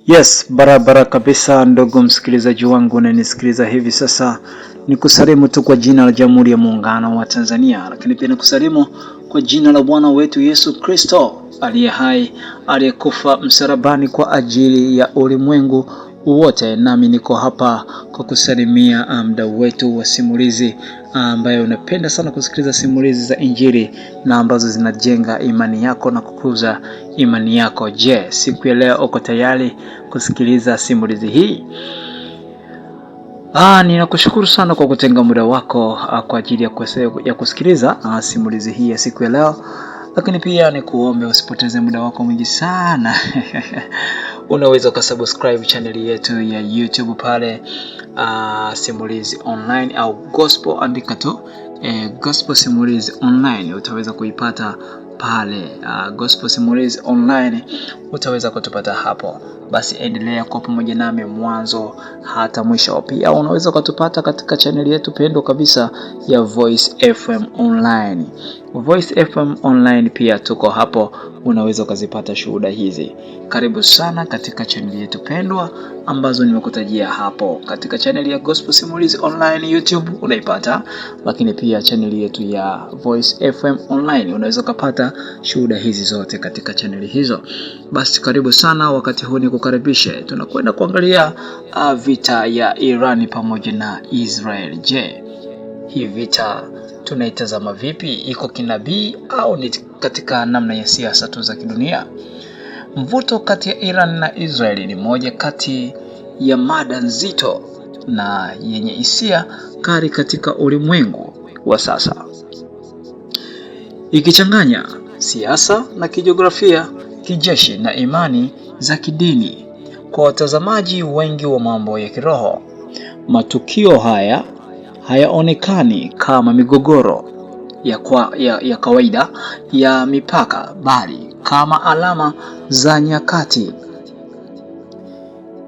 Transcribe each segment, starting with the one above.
Yes, barabara kabisa ndugu msikilizaji wangu unanisikiliza hivi sasa. Nikusalimu tu kwa jina la Jamhuri ya Muungano wa Tanzania, lakini pia nikusalimu kwa jina la Bwana wetu Yesu Kristo aliye hai, aliyekufa msalabani kwa ajili ya ulimwengu wote. Nami niko hapa kwa kusalimia mdau wetu wa simulizi ambaye unapenda sana kusikiliza simulizi za Injili na ambazo zinajenga imani yako na kukuza imani yako. Je, siku ya leo uko tayari kusikiliza simulizi hii? Ninakushukuru sana kwa kutenga muda wako kwa ajili ya kusikiliza simulizi hii ya siku ya leo. Lakini pia nikuombe usipoteze muda wako mwingi sana. Unaweza kusubscribe channel yetu ya YouTube pale Simulizi Online au Gospel, andika tu Gospel Simulizi Online utaweza kuipata pale. Gospel Simulizi Online utaweza kutupata hapo. Basi endelea kwa pamoja nami mwanzo hata mwisho. Pia unaweza kutupata katika channel yetu pendwa kabisa ya Voice FM Online. Voice FM Online pia tuko hapo, unaweza kuzipata shuhuda hizi. Karibu sana katika channel yetu pendwa ambazo nimekutajia hapo. Katika channel ya Gospel Simulizi Online YouTube unaipata, lakini pia channel yetu ya Voice FM Online unaweza kupata shuhuda hizi zote katika channel hizo. Basi karibu sana, wakati huu nikukaribishe. Tunakwenda kuangalia vita ya Iran pamoja na Israel. Je, hii vita tunaitazama vipi? Iko kinabii au ni katika namna ya siasa tu za kidunia? Mvuto kati ya Iran na Israel ni moja kati ya mada nzito na yenye hisia kali katika ulimwengu wa sasa, ikichanganya siasa na kijiografia, kijeshi na imani za kidini. Kwa watazamaji wengi wa mambo ya kiroho, matukio haya hayaonekani kama migogoro ya kawaida ya mipaka, bali kama alama za nyakati.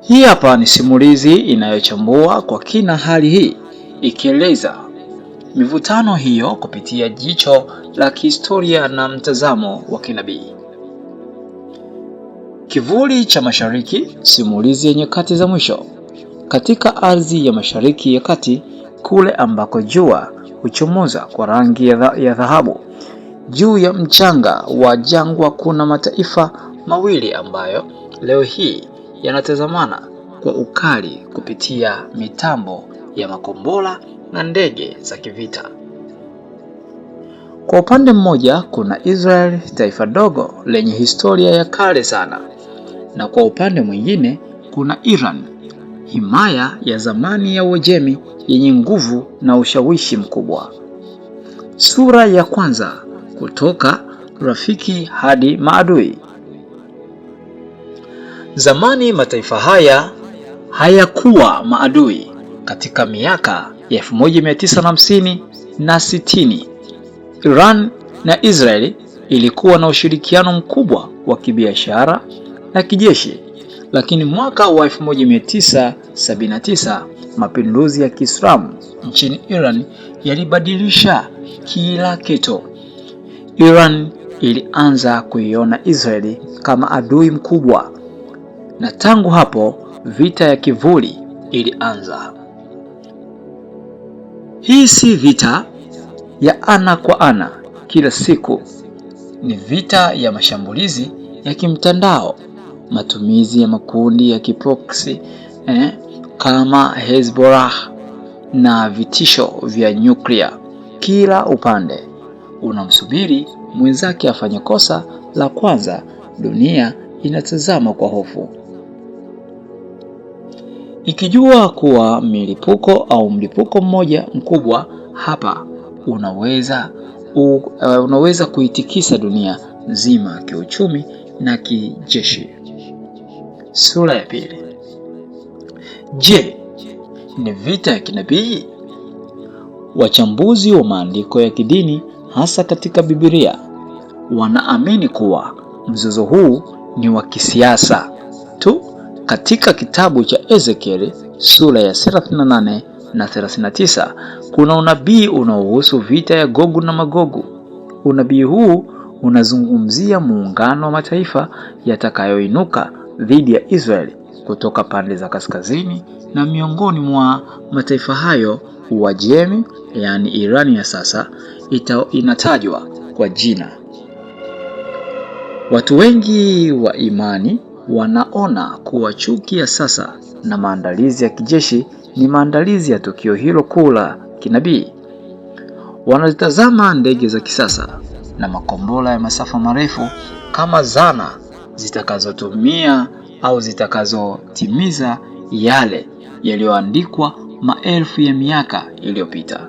Hii hapa ni simulizi inayochambua kwa kina hali hii, ikieleza mivutano hiyo kupitia jicho la kihistoria na mtazamo wa kinabii. Kivuli cha Mashariki, simulizi ya nyakati za mwisho. Katika ardhi ya Mashariki ya Kati, kule ambako jua huchomoza kwa rangi ya dhahabu juu ya mchanga wa jangwa, kuna mataifa mawili ambayo leo hii yanatazamana kwa ukali kupitia mitambo ya makombora na ndege za kivita. Kwa upande mmoja kuna Israel, taifa dogo lenye historia ya kale sana, na kwa upande mwingine kuna Iran, himaya ya zamani ya Uajemi yenye nguvu na ushawishi mkubwa. Sura ya kwanza, kutoka rafiki hadi maadui. Zamani mataifa haya hayakuwa maadui. Katika miaka ya 1950 na 60, Iran na Israeli ilikuwa na ushirikiano mkubwa wa kibiashara na kijeshi, lakini mwaka wa 1979 mapinduzi ya Kiislamu nchini Iran yalibadilisha kila kitu. Iran ilianza kuiona Israeli kama adui mkubwa, na tangu hapo vita ya kivuli ilianza. Hii si vita ya ana kwa ana kila siku, ni vita ya mashambulizi ya kimtandao, matumizi ya makundi ya kiproxy kama Hezbollah na vitisho vya nyuklia. Kila upande unamsubiri mwenzake afanye kosa la kwanza. Dunia inatazama kwa hofu, ikijua kuwa mlipuko mmoja mkubwa hapa unaweza kuitikisa dunia nzima kiuchumi na kijeshi. Sura ya pili. Je, ni vita ya kinabii? Wachambuzi wa maandiko ya kidini, hasa katika Biblia, wanaamini kuwa mzozo huu ni wa kisiasa tu. Katika kitabu cha Ezekieli sura ya 38 na 39 kuna unabii unaohusu vita ya Gogu na Magogu. Unabii huu unazungumzia muungano wa mataifa yatakayoinuka dhidi ya Israeli kutoka pande za kaskazini, na miongoni mwa mataifa hayo Uajemi, yani Irani ya sasa, inatajwa kwa jina. Watu wengi wa imani wanaona kuwa chuki ya sasa na maandalizi ya kijeshi ni maandalizi ya tukio hilo kuu la kinabii. Wanazitazama ndege za kisasa na makombora ya masafa marefu kama zana zitakazotumia au zitakazotimiza yale yaliyoandikwa maelfu ya miaka iliyopita.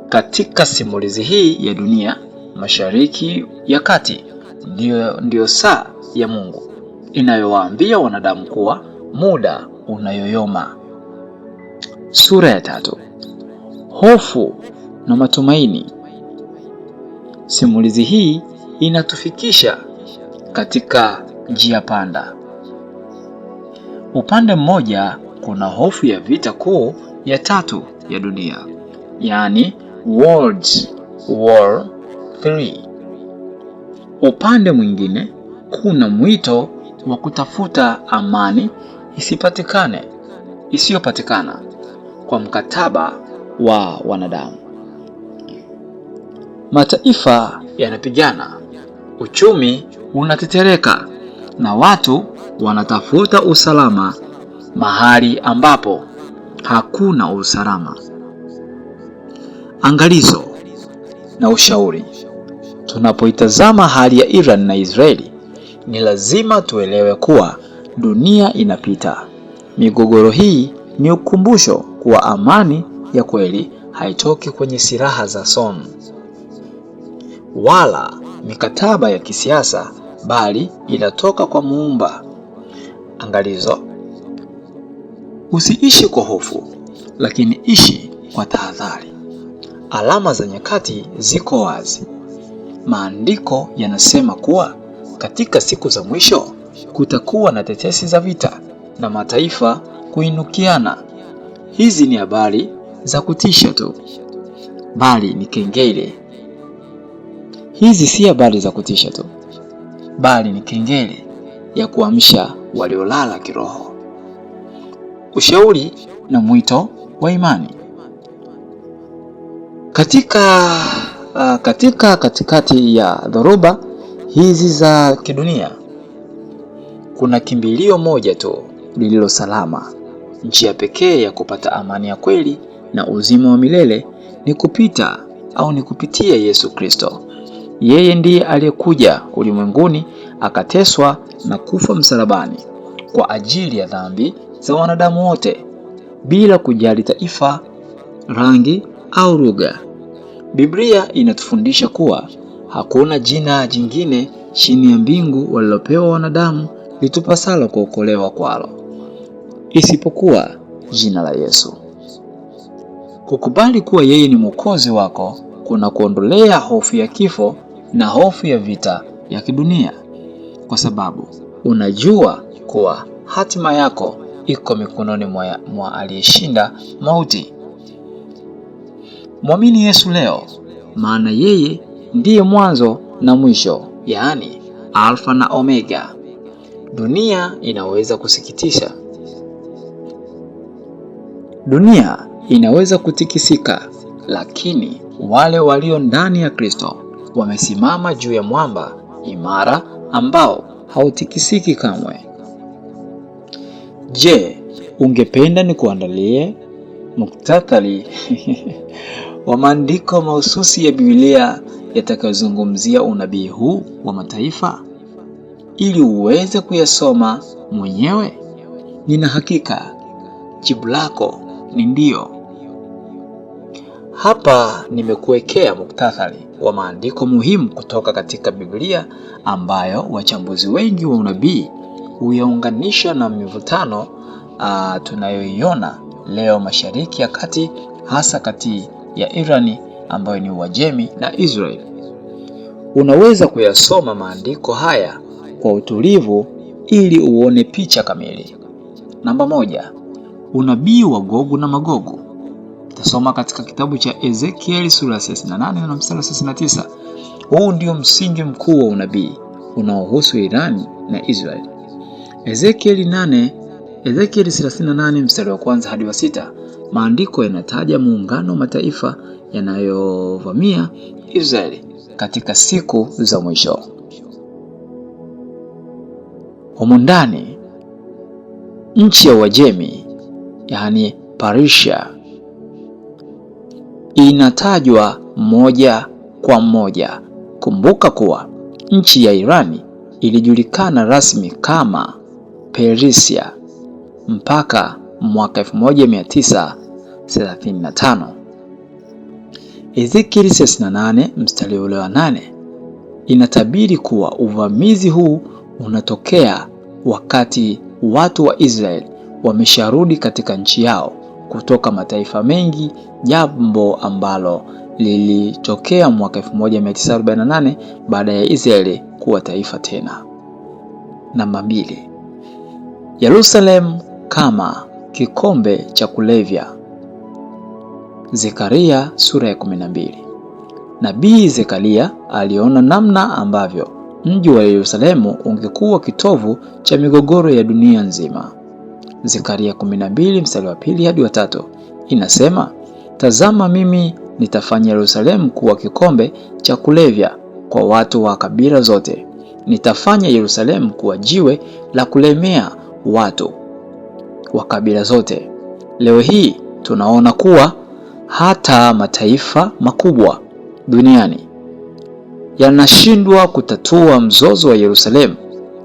Katika simulizi hii ya dunia, Mashariki ya Kati ndio saa ya Mungu inayowaambia wanadamu kuwa muda unayoyoma. Sura ya 3. Hofu na matumaini. Simulizi hii inatufikisha katika njia panda. Upande mmoja kuna hofu ya vita kuu ya 3 ya dunia, yani World War 3. Upande mwingine kuna mwito wa kutafuta amani isiyopatikana kwa mkataba wa wanadamu. Mataifa yanapigana, uchumi unatetereka, na watu wanatafuta usalama mahali ambapo hakuna usalama. Angalizo na ushauri. Tunapoitazama hali ya Iran na Israeli, ni lazima tuelewe kuwa dunia inapita. Migogoro hii ni ukumbusho kuwa amani ya kweli haitoki kwenye silaha za sumu wala mikataba ya kisiasa, bali inatoka kwa Muumba. Angalizo: usiishi kwa hofu, lakini ishi kwa tahadhari. Alama za nyakati ziko wazi. Maandiko yanasema kuwa katika siku za mwisho kutakuwa na tetesi za vita na mataifa kuinukiana. Hizi ni habari za kutisha tu, bali ni kengele. Hizi si habari za kutisha tu, bali ni kengele ya kuamsha waliolala kiroho. Ushauri na mwito wa imani. Katikati ya dhoruba hizi za kidunia, kuna kimbilio moja tu lililo salama. Njia pekee ya kupata amani ya kweli na uzima wa milele ni kupitia Yesu Kristo. Yeye ndiye aliyekuja ulimwenguni, akateswa na kufa msalabani kwa ajili ya dhambi za wanadamu wote, bila kujali taifa, rangi au lugha. Biblia inatufundisha kuwa hakuna jina jingine chini ya mbingu walilopewa wanadamu litupasalo kuokolewa kwalo, isipokuwa jina la Yesu. Kukubali kuwa yeye ni Mwokozi wako kuna kuondolea hofu ya kifo na hofu ya vita ya kidunia, kwa sababu unajua kuwa hatima yako iko mikononi mwa aliyeshinda mauti. Mwamini Yesu leo, maana yeye ndiye mwanzo na mwisho, yaani Alfa na Omega. Dunia inaweza kutikisika, lakini wale walio ndani ya Kristo wamesimama juu ya mwamba imara ambao hautikisiki kamwe. Je, ungependa nikuandalie mukhtasari wa maandiko mahususi ya Biblia yatakayozungumzia unabii huu wa mataifa ili uweze kuyasoma mwenyewe? Nina hakika jibu lako ni ndio. Hapa nimekuwekea mukhtasari wa maandiko muhimu kutoka katika Biblia ambayo wachambuzi wengi wa unabii huyaunganisha na mivutano tunayoiona leo Mashariki ya Kati, hasa kati ya Irani ambayo ni Uajemi na Israeli. Unaweza kuyasoma maandiko haya kwa utulivu ili uone picha kamili. Namba 1. unabii wa Gogu na Magogu. Tutasoma katika kitabu cha Ezekiel sura 38 na mstari 39. Huu ndio msingi mkuu wa unabii unaohusu Irani na Israeli. Ezekiel 38 mstari wa kwanza hadi wa 6. Maandiko yanataja muungano wa mataifa yanayovamia Israeli katika siku za mwisho. Humu ndani nchi ya Uajemi, yani Persia, inatajwa moja kwa moja. Kumbuka kuwa nchi ya Irani ilijulikana rasmi kama Persia mpaka mwaka 1935. Ezekiel 38 mstari ule wa 8 inatabiri kuwa uvamizi huu unatokea wakati watu wa Israeli wamesharudi katika nchi yao kutoka mataifa mengi, jambo ambalo lilitokea mwaka 1948 baada ya Israeli kuwa taifa tena. Namba 2. Yerusalemu kama kikombe cha kulevya. Zekaria sura ya 12. Nabii Zekaria aliona namna ambavyo mji wa Yerusalemu ungekuwa kitovu cha migogoro ya dunia nzima. Zekaria 12 mstari wa 2 hadi wa 3 inasema, tazama mimi nitafanya Yerusalemu kuwa kikombe cha kulevya kwa watu wa kabila zote. Nitafanya Yerusalemu kuwa jiwe la kulemea watu wa kabila zote. Leo hii tunaona kuwa hata mataifa makubwa duniani yanashindwa kutatua mzozo wa Yerusalemu,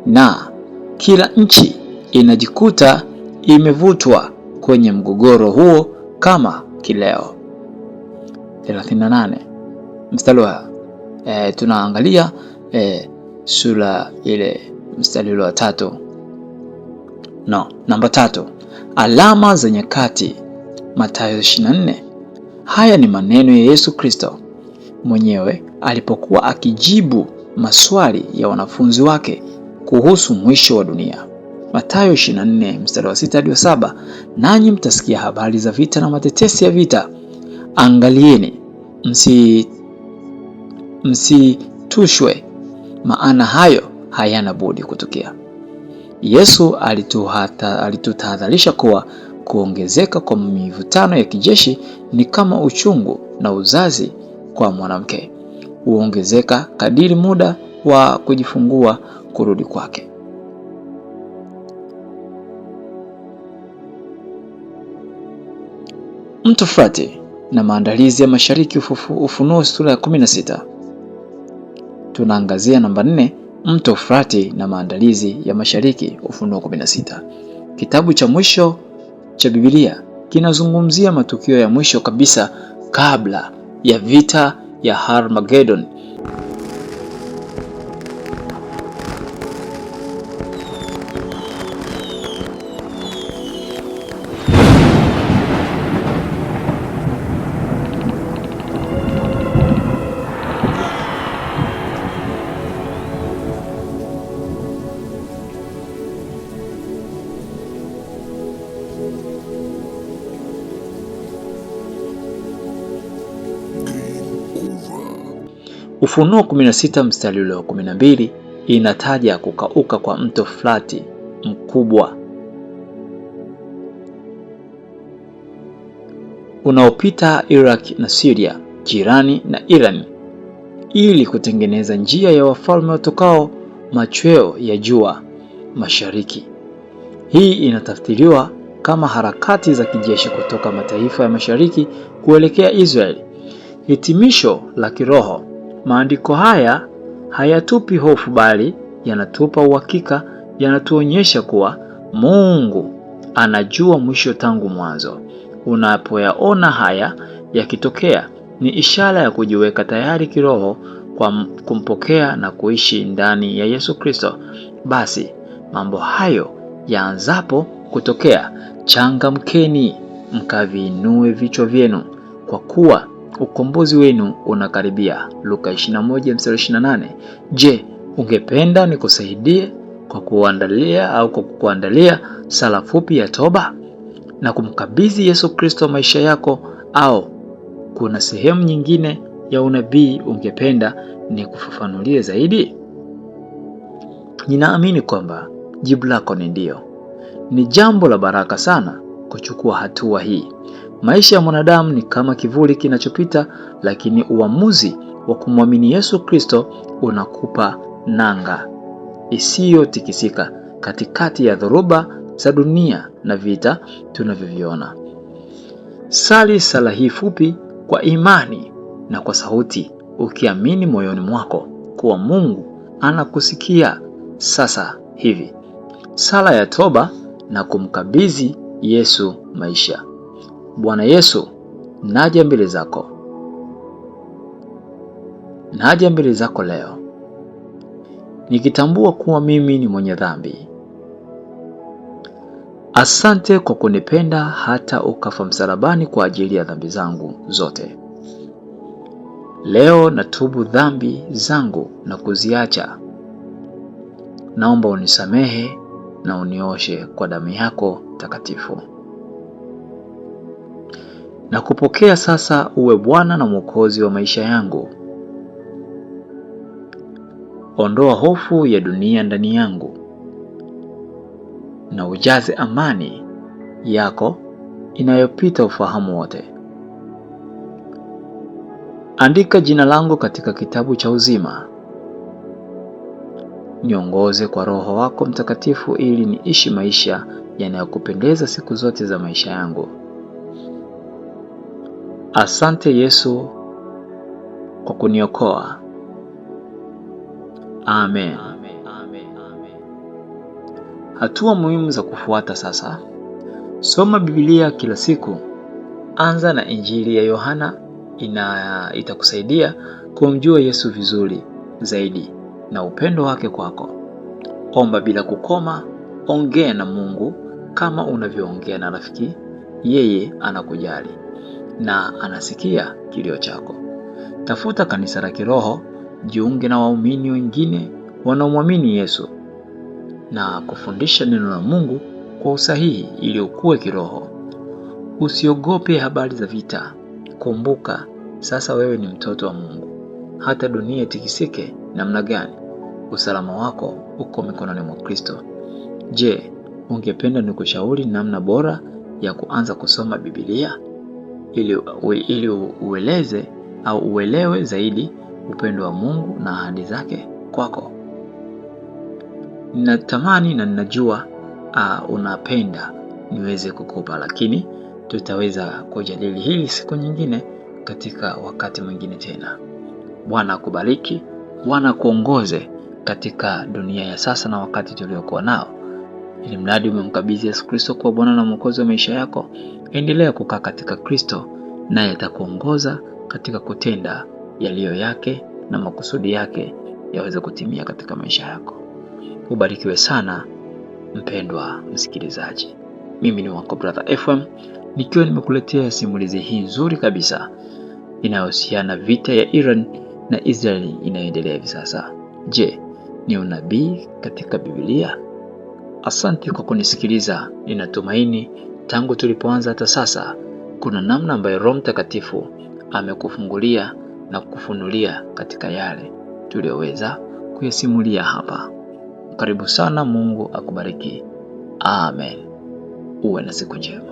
na kila nchi inajikuta imevutwa kwenye mgogoro huo kama kileo. 38 mstari wa tunaangalia sura ile mstari wa 3. Namba 3. Alama za nyakati. Mathayo 24. Haya ni maneno ya Yesu Kristo mwenyewe alipokuwa akijibu maswali ya wanafunzi wake kuhusu mwisho wa dunia. Mathayo 24 mstari wa 6 hadi 7. Nanyi mtasikia habari za vita na matetesi ya vita. Angalieni, msitushwe, maana hayo hayana budi kutokea. Yesu alitutahadharisha kuwa kuongezeka kwa mivutano ya kijeshi ni kama uchungu na uzazi kwa mwanamke, huongezeka kadiri muda wa kujifungua kurudi kwake. Mto Frati na maandalizi ya mashariki. Ufunuo sura ya 16. Tunaangazia namba 4, Mto Frati na maandalizi ya mashariki. Ufunuo 16. Kitabu cha mwisho cha Biblia kinazungumzia matukio ya mwisho kabisa kabla ya vita ya Armageddon. Ufunuo 16 mstari ule wa 12 inataja kukauka kwa mto Frati mkubwa unaopita Iraq na Syria, jirani na Iran, ili kutengeneza njia ya wafalme watokao machweo ya jua mashariki. Hii inatafsiriwa kama harakati za kijeshi kutoka mataifa ya mashariki kuelekea Israeli. Hitimisho la kiroho. Maandiko haya hayatupi hofu bali yanatupa uhakika, yanatuonyesha kuwa Mungu anajua mwisho tangu mwanzo. Unapoyaona haya yakitokea, ni ishara ya kujiweka tayari kiroho kwa kumpokea na kuishi ndani ya Yesu Kristo. Basi mambo hayo yaanzapo kutokea, changamkeni mkaviinue vichwa vyenu, kwa kuwa ukombozi wenu unakaribia. Luka 21 mstari 28. Je, ungependa nikusaidie kwa kuandalia sala fupi ya toba? na kumkabidhi Yesu Kristo maisha yako, au kuna sehemu nyingine ya unabii ungependa ni kufafanulie zaidi? Ninaamini kwamba jibu lako ni ndio. Ni jambo la baraka sana kuchukua hatua hii. Maisha ya mwanadamu ni kama kivuli kinachopita, lakini uamuzi wa kumwamini Yesu Kristo unakupa nanga isiyotikisika katikati ya dhoruba za dunia na vita tunavyoviona. Sali sala hii fupi kwa imani na kwa sauti, ukiamini moyoni mwako kuwa Mungu anakusikia sasa hivi. Sala ya toba na kumkabidhi Yesu maisha. Bwana Yesu, naja mbele zako leo, nikitambua kuwa mimi ni mwenye dhambi. Asante kwa kunipenda hata ukafa msalabani kwa ajili ya dhambi zangu zote. Leo natubu dhambi zangu na kuziacha. Naomba unisamehe na unioshe kwa damu yako takatifu. Na kupokea sasa uwe Bwana na Mwokozi wa maisha yangu. Ondoa hofu ya dunia ndani yangu na ujaze amani yako inayopita ufahamu wote. Andika jina langu katika kitabu cha uzima. Niongoze kwa Roho wako Mtakatifu ili niishi maisha yanayokupendeza siku zote za maisha yangu. Asante Yesu kwa kuniokoa. Amen. Hatua muhimu za kufuata sasa. Soma Biblia kila siku. Anza na Injili ya Yohana, itakusaidia kumjua Yesu vizuri zaidi na upendo wake kwako. Omba bila kukoma, ongea na Mungu kama unavyoongea na rafiki. Yeye anakujali na anasikia kilio chako. Tafuta kanisa la kiroho, jiunge na waumini wengine wanaomwamini Yesu na kufundisha neno la Mungu kwa usahihi ili ukue kiroho. Usiogope habari za vita. Kumbuka, sasa wewe ni mtoto wa Mungu. Hata dunia itikisike namna gani, usalama wako uko mikononi mwa Kristo. Je, ungependa nikushauri namna bora ya kuanza kusoma Biblia ili uelewe zaidi upendo wa Mungu na ahadi zake kwako? Ninatamani na ninajua unapenda niweze kukupa, lakini tutaweza kujadili hili siku nyingine katika wakati mwingine tena. Bwana akubariki, Bwana kuongoze katika dunia ya sasa na wakati tuliokuwa nao. Ili mradi umemkabidhi Yesu Kristo kwa Bwana na Mwokozi wa maisha yako, endelea kukaa katika Kristo, naye atakuongoza katika kutenda yaliyo yake na makusudi yake yaweze kutimia katika maisha yako. Ubarikiwe sana mpendwa msikilizaji. Mimi ni wako Brother FM, nikiwa nimekuletea simulizi hii nzuri kabisa inayohusiana vita ya Iran na Israeli inayoendelea hivi sasa. Je, ni unabii katika Biblia? Asante kwa kunisikiliza. Ninatumaini tangu tulipoanza hata sasa kuna namna ambayo Roho Mtakatifu amekufungulia na kukufunulia katika yale tuliyoweza kuyasimulia hapa. Karibu sana. Mungu akubariki. Amen. Uwe na siku njema.